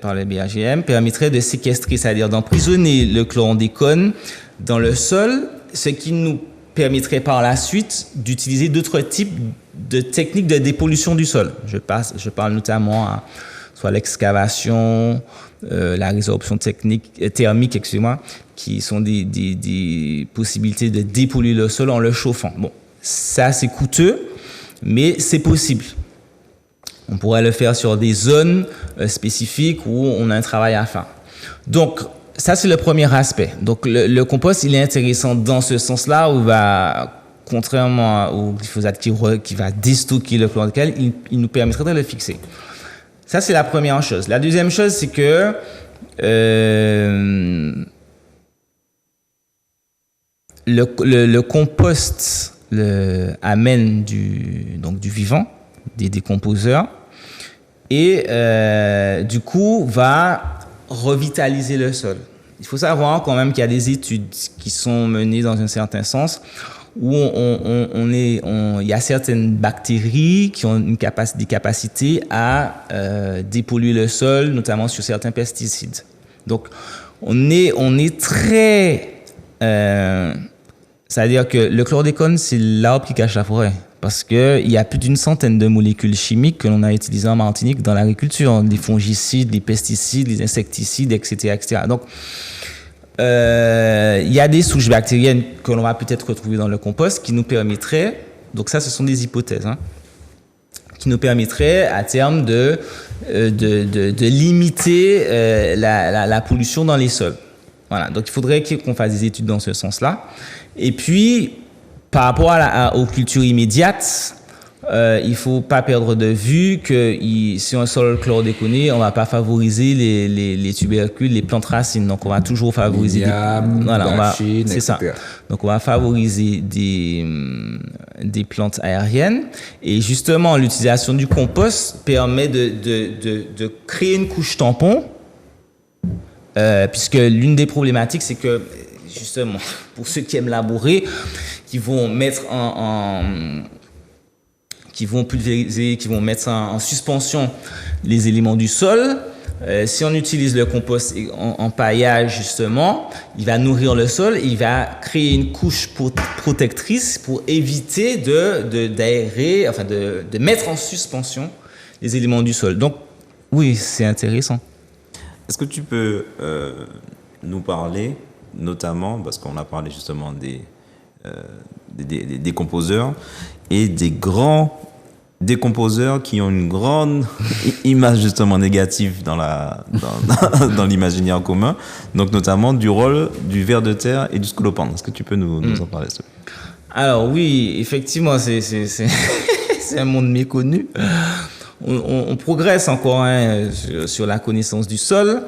par le BAGM, permettrait de séquestrer, c'est-à-dire d'emprisonner le chlordécone dans le sol, ce qui nous permettrait par la suite d'utiliser d'autres types de techniques de dépollution du sol. Je parle notamment à soit l'excavation, la résorption thermique, qui sont des possibilités de dépolluer le sol en le chauffant. Bon, ça c'est coûteux, mais c'est possible. On pourrait le faire sur des zones spécifiques où on a un travail à faire. Donc, ça c'est le premier aspect. Donc, le compost, il est intéressant dans ce sens-là où il va, contrairement au glyphosate qui va déstocker le chlordécone, il nous permettrait de le fixer. Ça, c'est la première chose. La deuxième chose, c'est que le compost amène du vivant, des décomposeurs, et du coup, va revitaliser le sol. Il faut savoir quand même qu'il y a des études qui sont menées dans un certain sens où il y a certaines bactéries qui ont des capacités à dépolluer le sol, notamment sur certains pesticides. Donc, on est très... c'est-à-dire que le chlordécone, c'est l'arbre qui cache la forêt. Parce qu'il y a plus d'une centaine de molécules chimiques que l'on a utilisées en Martinique dans l'agriculture. Les fongicides, les pesticides, les insecticides, etc. etc. Donc, il y a des souches bactériennes que l'on va peut-être retrouver dans le compost qui nous permettraient, donc ça ce sont des hypothèses, qui nous permettraient à terme de limiter la pollution dans les sols. Voilà, donc il faudrait qu'on fasse des études dans ce sens-là. Et puis, par rapport aux cultures immédiates, il ne faut pas perdre de vue que si un sol chlordéconé, on ne va pas favoriser les tubercules, les plantes racines. Donc, on va toujours favoriser c'est ça. Donc, on va favoriser des plantes aériennes. Et justement, l'utilisation du compost permet de créer une couche tampon, puisque l'une des problématiques, c'est que, justement, pour ceux qui aiment labourer, qui vont mettre qui vont pulvériser, qui vont mettre en suspension les éléments du sol. Si on utilise le compost en paillage, justement, il va nourrir le sol et il va créer une couche protectrice pour éviter d'aérer, enfin de mettre en suspension les éléments du sol. Donc, oui, c'est intéressant. Est-ce que tu peux nous parler, notamment, parce qu'on a parlé justement des décomposeurs et des grands décomposeurs qui ont une grande image justement négative dans l'imaginaire commun, donc notamment du rôle du ver de terre et du scolopendre. Est-ce que tu peux nous en parler? Alors oui, effectivement, c'est un monde méconnu. On progresse encore sur la connaissance du sol.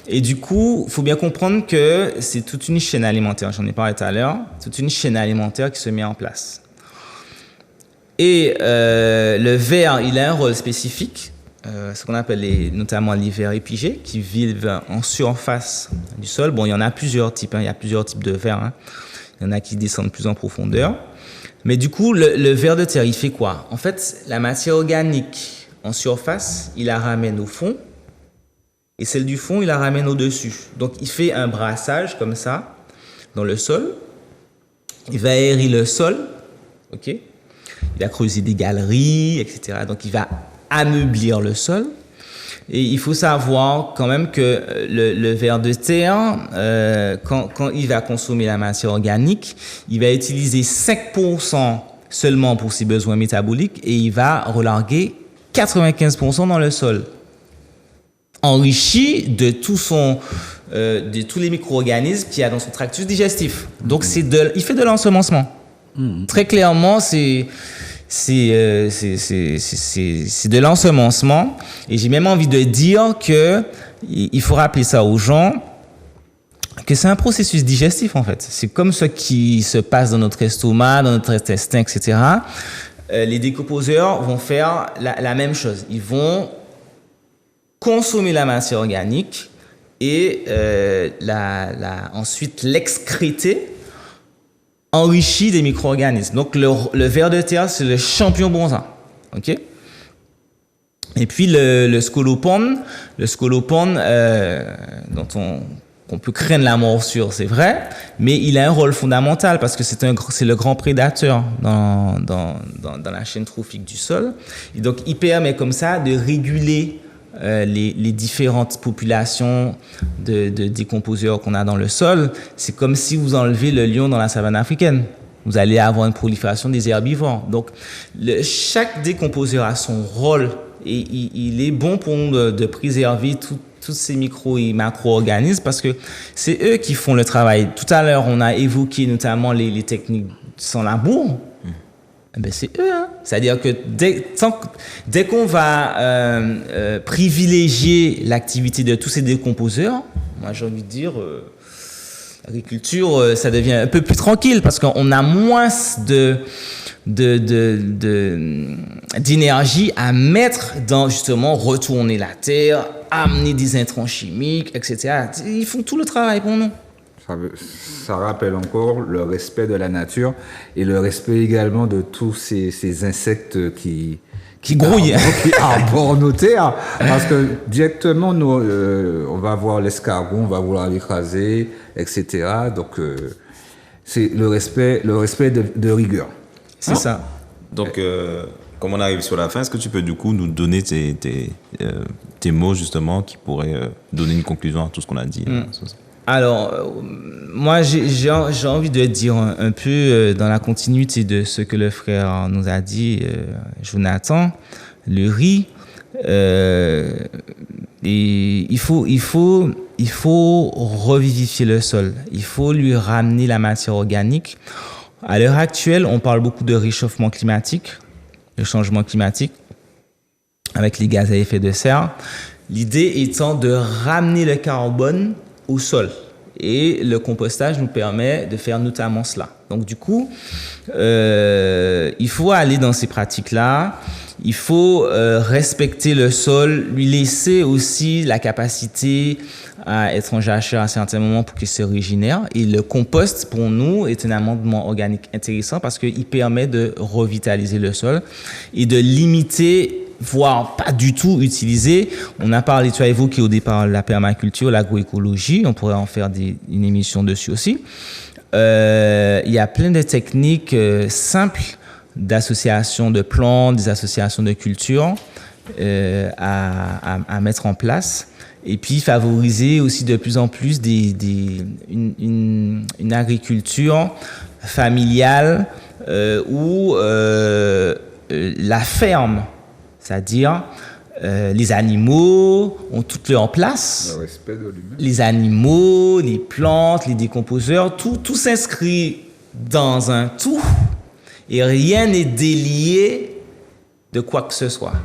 Et du coup, il faut bien comprendre que c'est toute une chaîne alimentaire, j'en ai parlé tout à l'heure, toute une chaîne alimentaire qui se met en place. Et le ver, il a un rôle spécifique, ce qu'on appelle notamment les vers épigés, qui vivent en surface du sol. Bon, il y en a plusieurs types, il y a plusieurs types de vers. Il y en a qui descendent plus en profondeur. Mais du coup, le ver de terre, il fait quoi? En fait, la matière organique en surface, il la ramène au fond, et celle du fond, il la ramène au-dessus. Donc, il fait un brassage comme ça, dans le sol, il va aérer le sol, ok? Il va creuser des galeries, etc. Donc, il va ameublir le sol. Et il faut savoir quand même que le ver de terre, quand il va consommer la matière organique, il va utiliser 5% seulement pour ses besoins métaboliques et il va relarguer 95% dans le sol, enrichi de de tous les micro-organismes qu'il y a dans son tractus digestif. Donc il fait de l'ensemencement. Très clairement, c'est de l'ensemencement. Et j'ai même envie de dire que il faut rappeler ça aux gens, que c'est un processus digestif en fait. C'est comme ce qui se passe dans notre estomac, dans notre intestin, etc. Les décomposeurs vont faire la même chose. Ils vont consommer la matière organique et ensuite l'excréter enrichi des micro-organismes. Donc le ver de terre, c'est le champion bonsain. OK? Et puis le scolopendre, dont on peut craindre la morsure, c'est vrai, mais il a un rôle fondamental parce que c'est le grand prédateur dans la chaîne trophique du sol. Et donc il permet comme ça de réguler les différentes populations de décomposeurs qu'on a dans le sol. C'est comme si vous enlevez le lion dans la savane africaine. Vous allez avoir une prolifération des herbivores. Donc, chaque décomposeur a son rôle et il est bon pour nous de préserver tous ces micro et macro-organismes parce que c'est eux qui font le travail. Tout à l'heure, on a évoqué notamment les techniques sans labour. Ben c'est eux, hein. C'est-à-dire que dès qu'on va privilégier l'activité de tous ces décomposeurs, moi j'ai envie de dire, l'agriculture, ça devient un peu plus tranquille parce qu'on a moins d'énergie à mettre dans justement retourner la terre, amener des intrants chimiques, etc. Ils font tout le travail pour nous. Ça rappelle encore le respect de la nature et le respect également de tous ces insectes qui grouillent, qui arborent nos terres. Parce que directement, nous, on va voir l'escargot, on va vouloir l'écraser, etc. Donc, c'est le respect de rigueur. C'est ça. Donc, comme on arrive sur la fin, est-ce que tu peux du coup nous donner tes mots justement qui pourraient donner une conclusion à tout ce qu'on a dit Alors, moi, j'ai envie de dire un peu dans la continuité de ce que le frère nous a dit, Jonathan, le riz. Et il faut revivifier le sol. Il faut lui ramener la matière organique. À l'heure actuelle, on parle beaucoup de réchauffement climatique, de changement climatique, avec les gaz à effet de serre. L'idée étant de ramener le carbone au sol. Et le compostage nous permet de faire notamment cela. Donc du coup, il faut aller dans ces pratiques-là. Il faut respecter le sol, lui laisser aussi la capacité à être en jachère à certains moments pour qu'il se régénère. Et le compost, pour nous, est un amendement organique intéressant parce qu'il permet de revitaliser le sol et de limiter, voire pas du tout utiliser. On a parlé, tu as évoqué au départ la permaculture, l'agroécologie. On pourrait en faire une émission dessus aussi. Il y a plein de techniques simples d'association de plantes, des associations de cultures à mettre en place. Et puis favoriser aussi de plus en plus une agriculture familiale où la ferme, c'est-à-dire les animaux ont toutes leur place. Le respect de l'humain. Les animaux, les plantes, les décomposeurs, tout s'inscrit dans un tout et rien n'est délié de quoi que ce soit.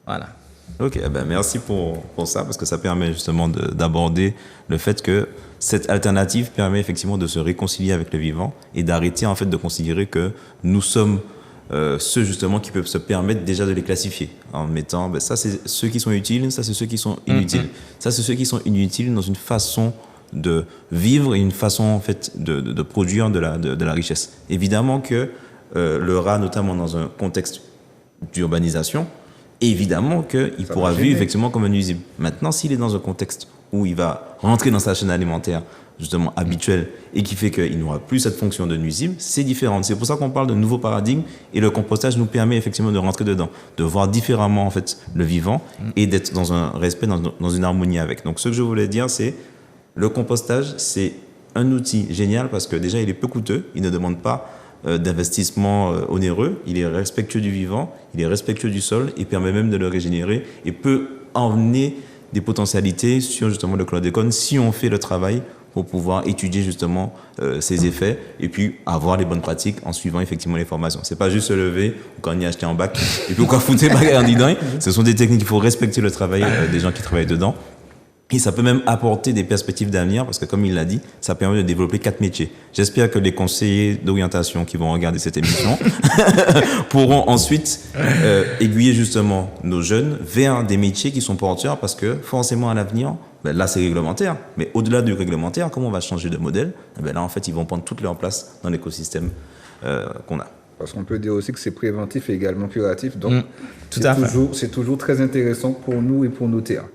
Voilà. Ok, ben merci pour ça, parce que ça permet justement d'aborder le fait que cette alternative permet effectivement de se réconcilier avec le vivant et d'arrêter en fait de considérer que nous sommes ceux justement qui peuvent se permettre déjà de les classifier en mettant ça c'est ceux qui sont utiles, ça c'est ceux qui sont inutiles. Ça c'est ceux qui sont inutiles dans une façon de vivre et une façon en fait de produire de la richesse. Évidemment que le rat, notamment dans un contexte d'urbanisation, évidemment qu'il pourra vivre effectivement comme un nuisible. Maintenant, s'il est dans un contexte où il va rentrer dans sa chaîne alimentaire justement habituelle et qui fait qu'il n'aura plus cette fonction de nuisible, c'est différent. C'est pour ça qu'on parle de nouveau paradigme et le compostage nous permet effectivement de rentrer dedans, de voir différemment en fait le vivant et d'être dans un respect, dans une harmonie avec. Donc ce que je voulais dire, c'est le compostage, c'est un outil génial parce que déjà il est peu coûteux, il ne demande pas d'investissement onéreux, il est respectueux du vivant, il est respectueux du sol et permet même de le régénérer et peut emmener des potentialités sur justement le chlordécone si on fait le travail pour pouvoir étudier justement ses effets et puis avoir les bonnes pratiques en suivant effectivement les formations. C'est pas juste se lever ou quand on y a acheté en bac et puis quoi foutre bagarre en dedans. Ce sont des techniques, il faut respecter le travail des gens qui travaillent dedans. Et ça peut même apporter des perspectives d'avenir parce que, comme il l'a dit, ça permet de développer 4 métiers. J'espère que les conseillers d'orientation qui vont regarder cette émission pourront ensuite aiguiller justement nos jeunes vers des métiers qui sont porteurs parce que forcément à l'avenir, ben là c'est réglementaire, mais au-delà du réglementaire, comment on va changer de modèle, ben là en fait ils vont prendre toute leur place dans l'écosystème qu'on a. Parce qu'on peut dire aussi que c'est préventif et également curatif, donc c'est toujours très intéressant pour nous et pour nos terres.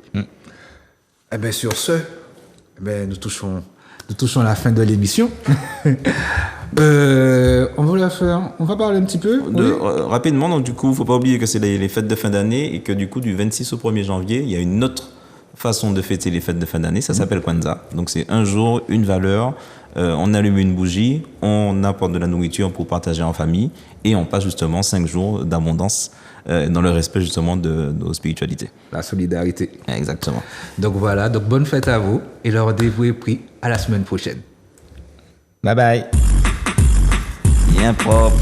Eh bien, sur ce, nous touchons la fin de l'émission. On va parler un petit peu. Rapidement, donc du coup, il ne faut pas oublier que c'est les fêtes de fin d'année et que du coup, du 26 au 1er janvier, il y a une autre façon de fêter les fêtes de fin d'année. Ça s'appelle Kwanzaa. Donc, c'est un jour, une valeur. On allume une bougie, on apporte de la nourriture pour partager en famille et on passe justement 5 jours d'abondance dans le respect justement de nos spiritualités. La solidarité. Exactement. Donc voilà, donc bonne fête à vous et le rendez-vous est pris à la semaine prochaine. Bye bye. Bien propre.